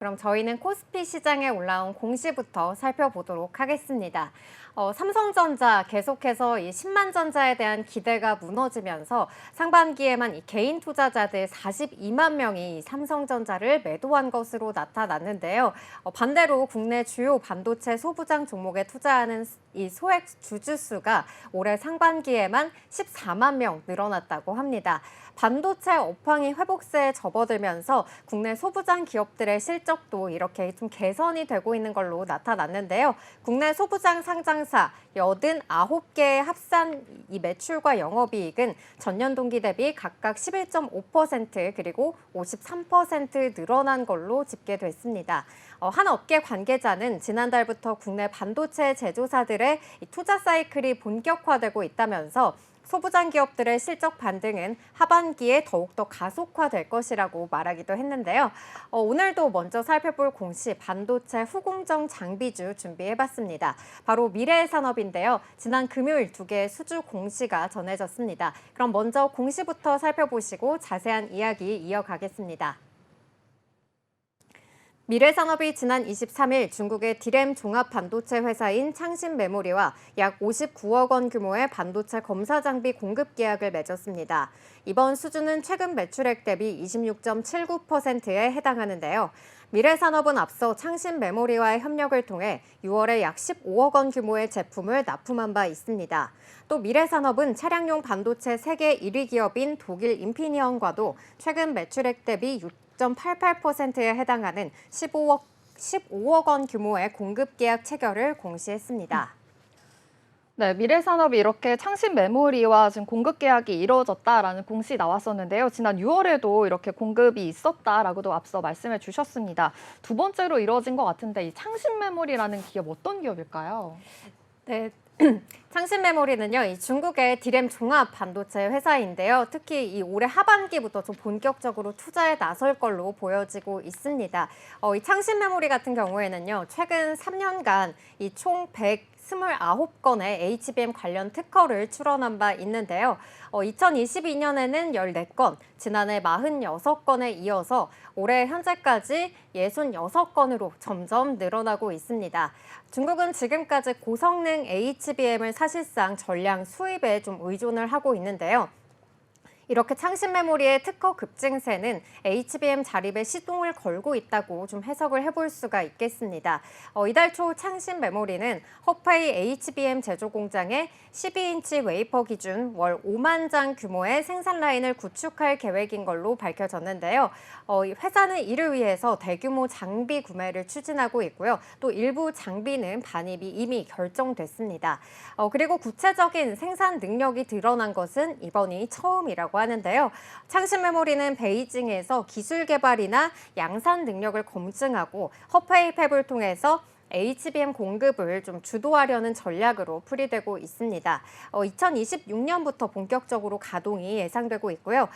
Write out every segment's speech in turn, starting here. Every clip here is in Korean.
그럼 저희는 코스피 시장에 올라온 공시부터 살펴보도록 하겠습니다. 삼성전자 계속해서 이 10만 전자에 대한 기대가 무너지면서 상반기에만 이 개인 투자자들 42만 명이 이 삼성전자를 매도한 것으로 나타났는데요. 반대로 국내 주요 반도체 소부장 종목에 투자하는 이 소액 주주수가 올해 상반기에만 14만 명 늘어났다고 합니다. 반도체 업황이 회복세에 접어들면서 국내 소부장 기업들의 실적도 이렇게 좀 개선이 되고 있는 걸로 나타났는데요. 국내 소부장 상장사 89개의 합산 이 매출과 영업이익은 전년 동기 대비 각각 11.5% 그리고 53% 늘어난 걸로 집계됐습니다. 한 업계 관계자는 지난달부터 국내 반도체 제조사들의 투자 사이클이 본격화되고 있다면서 소부장 기업들의 실적 반등은 하반기에 더욱더 가속화될 것이라고 말하기도 했는데요. 오늘도 먼저 살펴볼 공시 반도체 후공정 장비주 준비해봤습니다. 바로 미래산업인데요. 지난 금요일 두 개의 수주 공시가 전해졌습니다. 그럼 먼저 공시부터 살펴보시고 자세한 이야기 이어가겠습니다. 미래산업이 지난 23일 중국의 디램 종합 반도체 회사인 창신메모리와 약 59억 원 규모의 반도체 검사 장비 공급 계약을 맺었습니다. 이번 수주는 최근 매출액 대비 26.79%에 해당하는데요. 미래산업은 앞서 창신메모리와의 협력을 통해 6월에 약 15억 원 규모의 제품을 납품한 바 있습니다. 또 미래산업은 차량용 반도체 세계 1위 기업인 독일 인피니언과도 최근 매출액 대비 6.88%에 해당하는 15억 원 규모의 공급 계약 체결을 공시했습니다. 네, 미래산업이 이렇게 창신 메모리와 지금 공급 계약이 이루어졌다라는 공시 나왔었는데요. 지난 6월에도 이렇게 공급이 있었다라고도 앞서 말씀해 주셨습니다. 두 번째로 이루어진 것 같은데 이 창신 메모리라는 기업 어떤 기업일까요? 네. 창신메모리는요, 이 중국의 디램 종합 반도체 회사인데요. 특히 이 올해 하반기부터 좀 본격적으로 투자에 나설 걸로 보여지고 있습니다. 이 창신메모리 같은 경우에는요, 최근 3년간 이 총 129건의 HBM 관련 특허를 출원한 바 있는데요. 2022년에는 14건, 지난해 46건에 이어서 올해 현재까지 66건으로 점점 늘어나고 있습니다. 중국은 지금까지 고성능 HBM을 사실상 전량 수입에 좀 의존을 하고 있는데요. 이렇게 창신메모리의 특허 급증세는 HBM 자립에 시동을 걸고 있다고 좀 해석을 해볼 수가 있겠습니다. 이달 초 창신메모리는 허페이 HBM 제조 공장에 12인치 웨이퍼 기준 월 5만 장 규모의 생산 라인을 구축할 계획인 걸로 밝혀졌는데요. 회사는 이를 위해서 대규모 장비 구매를 추진하고 있고요. 또 일부 장비는 반입이 이미 결정됐습니다. 그리고 구체적인 생산 능력이 드러난 것은 이번이 처음이라고 하는데요. 창신메모리는 베이징에서 기술 개발이나 양산 능력을 검증하고 허페이 팹을 통해서 HBM 공급을 좀 주도하려는 전략으로 풀이되고 있습니다. 2026년부터 본격적으로 가동이 예상되고 있고요.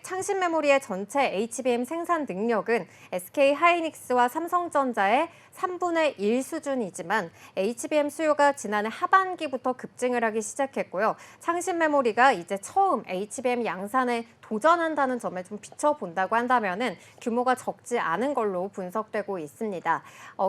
창신메모리의 전체 HBM 생산 능력은 SK 하이닉스와 삼성전자의 3분의 1 수준이지만 HBM 수요가 지난해 하반기부터 급증을 하기 시작했고요. 창신메모리가 이제 처음 HBM 양산에 도전한다는 점에 좀 비춰본다고 한다면은 규모가 적지 않은 걸로 분석되고 있습니다.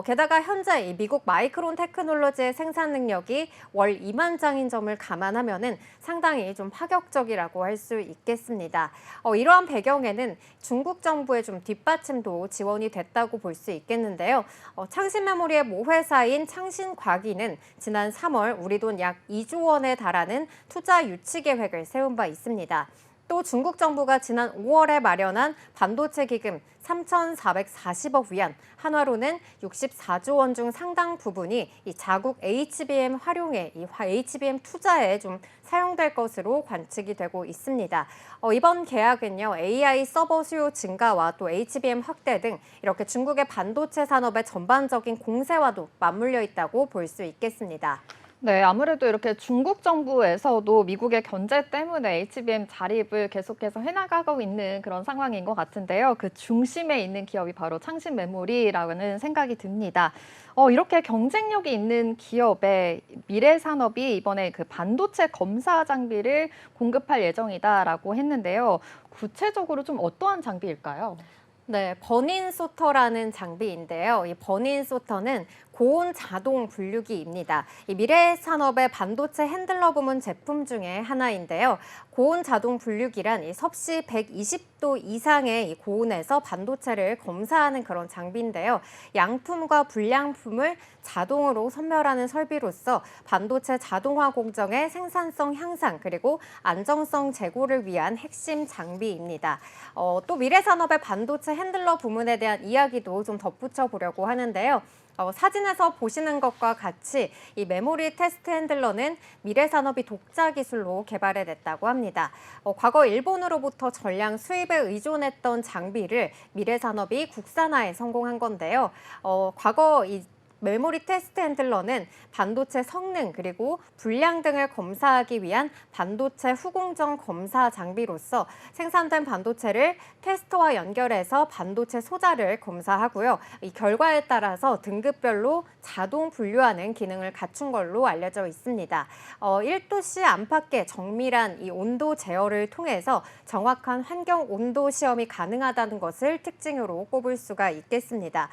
게다가 현재 이 미국 마이크론 테크놀로지의 생산 능력이 월 2만 장인 점을 감안하면은 상당히 좀 파격적이라고 할 수 있겠습니다. 이러한 배경에는 중국 정부의 좀 뒷받침도 지원이 됐다고 볼 수 있겠는데요. 창신메모리의 모 회사인 창신과기는 지난 3월 우리 돈 약 2조 원에 달하는 투자 유치 계획을 세운 바 있습니다. 또 중국 정부가 지난 5월에 마련한 반도체 기금 3,440억 위안, 한화로는 64조 원 중 상당 부분이 이 자국 HBM 활용에, 이 HBM 투자에 좀 사용될 것으로 관측이 되고 있습니다. 이번 계약은요, AI 서버 수요 증가와 또 HBM 확대 등 이렇게 중국의 반도체 산업의 전반적인 공세와도 맞물려 있다고 볼 수 있겠습니다. 네, 아무래도 이렇게 중국 정부에서도 미국의 견제 때문에 HBM 자립을 계속해서 해나가고 있는 그런 상황인 것 같은데요. 그 중심에 있는 기업이 바로 창신메모리라는 생각이 듭니다. 이렇게 경쟁력이 있는 기업의 미래산업이 이번에 그 반도체 검사 장비를 공급할 예정이다라고 했는데요. 구체적으로 좀 어떠한 장비일까요? 네, 버닌 소터라는 장비인데요. 이 버닌 소터는 고온 자동 분류기입니다. 이 미래 산업의 반도체 핸들러 부문 제품 중에 하나인데요. 고온 자동 분류기란 이 섭씨 120도 이상의 이 고온에서 반도체를 검사하는 그런 장비인데요. 양품과 불량품을 자동으로 선별하는 설비로서 반도체 자동화 공정의 생산성 향상 그리고 안정성 제고를 위한 핵심 장비입니다. 또 미래산업의 반도체 핸들러 부문에 대한 이야기도 좀 덧붙여 보려고 하는데요. 사진에서 보시는 것과 같이 이 메모리 테스트 핸들러는 미래산업이 독자 기술로 개발해냈다고 합니다. 과거 일본으로부터 전량 수입에 의존했던 장비를 미래산업이 국산화에 성공한 건데요. 과거 이 메모리 테스트 핸들러는 반도체 성능 그리고 불량 등을 검사하기 위한 반도체 후공정 검사 장비로서 생산된 반도체를 테스터와 연결해서 반도체 소자를 검사하고요. 이 결과에 따라서 등급별로 자동 분류하는 기능을 갖춘 걸로 알려져 있습니다. 1도씨 안팎의 정밀한 이 온도 제어를 통해서 정확한 환경 온도 시험이 가능하다는 것을 특징으로 꼽을 수가 있겠습니다.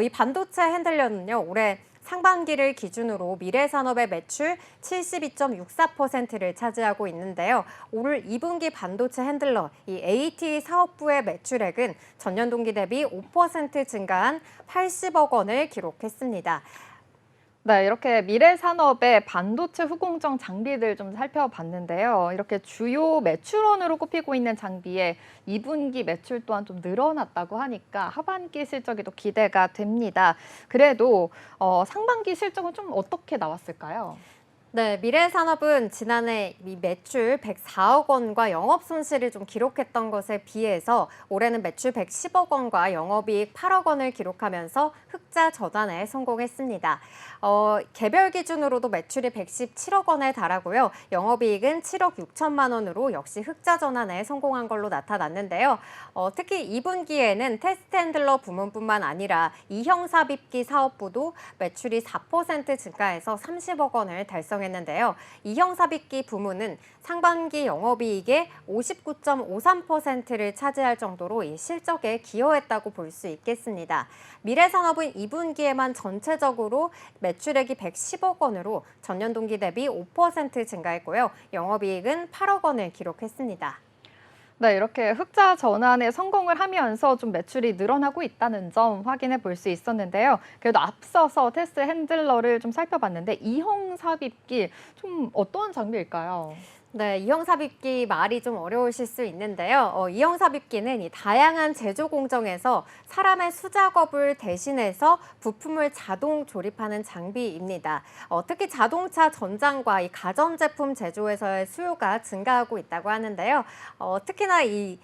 이 반도체 핸들러는요, 올해 상반기를 기준으로 미래산업의 매출 72.64%를 차지하고 있는데요. 올 2분기 반도체 핸들러 이 AT 사업부의 매출액은 전년 동기 대비 5% 증가한 80억 원을 기록했습니다. 네, 이렇게 미래 산업의 반도체 후공정 장비들 좀 살펴봤는데요. 이렇게 주요 매출원으로 꼽히고 있는 장비에 2분기 매출 또한 좀 늘어났다고 하니까 하반기 실적이 또 기대가 됩니다. 그래도 상반기 실적은 좀 어떻게 나왔을까요? 네, 미래산업은 지난해 이 매출 104억 원과 영업 손실을 좀 기록했던 것에 비해서 올해는 매출 110억 원과 영업이익 8억 원을 기록하면서 흑자 전환에 성공했습니다. 개별 기준으로도 매출이 117억 원에 달하고요. 영업이익은 7억 6천만 원으로 역시 흑자 전환에 성공한 걸로 나타났는데요. 특히 2분기에는 테스트 핸들러 부문뿐만 아니라 이형 삽입기 사업부도 매출이 4% 증가해서 30억 원을 달성했는데요. 이형 삽입기 부문은 상반기 영업이익의 59.53%를 차지할 정도로 이 실적에 기여했다고 볼 수 있겠습니다. 미래산업은 2분기에만 전체적으로 매출액이 110억 원으로 전년 동기 대비 5% 증가했고요. 영업이익은 8억 원을 기록했습니다. 네, 이렇게 흑자 전환에 성공을 하면서 좀 매출이 늘어나고 있다는 점 확인해 볼 수 있었는데요. 그래도 앞서서 테스트 핸들러를 좀 살펴봤는데 이형 삽입기 좀 어떤 장비일까요? 네, 이형 삽입기 말이 좀 어려우실 수 있는데요. 이형 삽입기는 이 다양한 제조 공정에서 사람의 수작업을 대신해서 부품을 자동 조립하는 장비입니다. 특히 자동차 전장과 이 가전제품 제조에서의 수요가 증가하고 있다고 하는데요. 특히나 이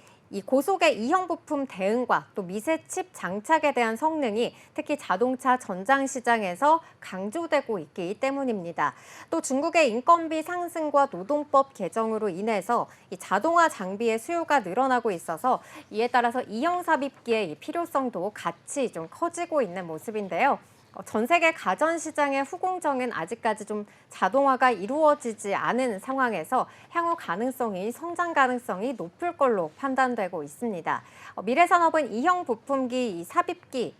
고속의 이형 부품 대응과 또 미세 칩 장착에 대한 성능이 특히 자동차 전장 시장에서 강조되고 있기 때문입니다. 또 중국의 인건비 상승과 노동법 개정으로 인해서 이 자동화 장비의 수요가 늘어나고 있어서 이에 따라서 이형 삽입기의 이 필요성도 같이 좀 커지고 있는 모습인데요. 전 세계 가전 시장의 후공정은 아직까지 좀 자동화가 이루어지지 않은 상황에서 향후 성장 가능성이 높을 걸로 판단되고 있습니다. 미래산업은 이형 부품기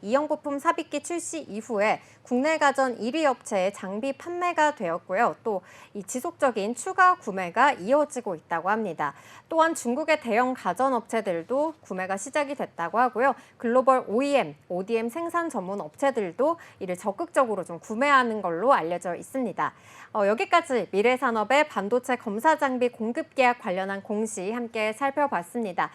이형 부품 삽입기 출시 이후에 국내 가전 1위 업체의 장비 판매가 되었고요. 또 이 지속적인 추가 구매가 이어지고 있다고 합니다. 또한 중국의 대형 가전 업체들도 구매가 시작이 됐다고 하고요. 글로벌 ODM 생산 전문 업체들도 이를 적극적으로 좀 구매하는 걸로 알려져 있습니다. 여기까지 미래산업의 반도체 검사 장비 공급 계약 관련한 공시 함께 살펴봤습니다.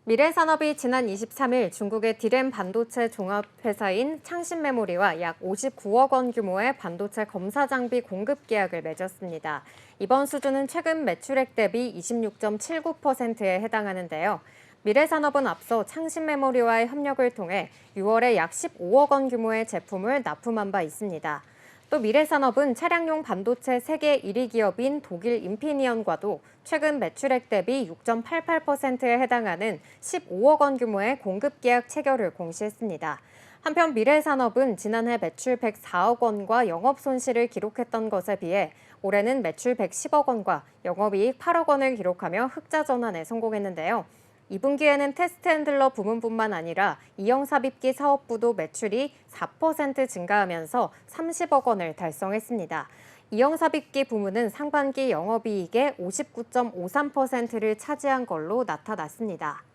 미래산업이 지난 23일 중국의 디램 반도체 종합회사인 창신메모리와 약 59억 원 규모의 반도체 검사 장비 공급 계약을 맺었습니다. 이번 수준은 최근 매출액 대비 26.79%에 해당하는데요. 미래산업은 앞서 창신메모리와의 협력을 통해 6월에 약 15억 원 규모의 제품을 납품한 바 있습니다. 또 미래산업은 차량용 반도체 세계 1위 기업인 독일 인피니언과도 최근 매출액 대비 6.88%에 해당하는 15억 원 규모의 공급 계약 체결을 공시했습니다. 한편 미래산업은 지난해 매출 104억 원과 영업 손실을 기록했던 것에 비해 올해는 매출 110억 원과 영업이익 8억 원을 기록하며 흑자 전환에 성공했는데요. 2분기에는 테스트 핸들러 부문뿐만 아니라 이영삽입기 사업부도 매출이 4% 증가하면서 30억 원을 달성했습니다. 이영삽입기 부문은 상반기 영업이익의 59.53%를 차지한 걸로 나타났습니다.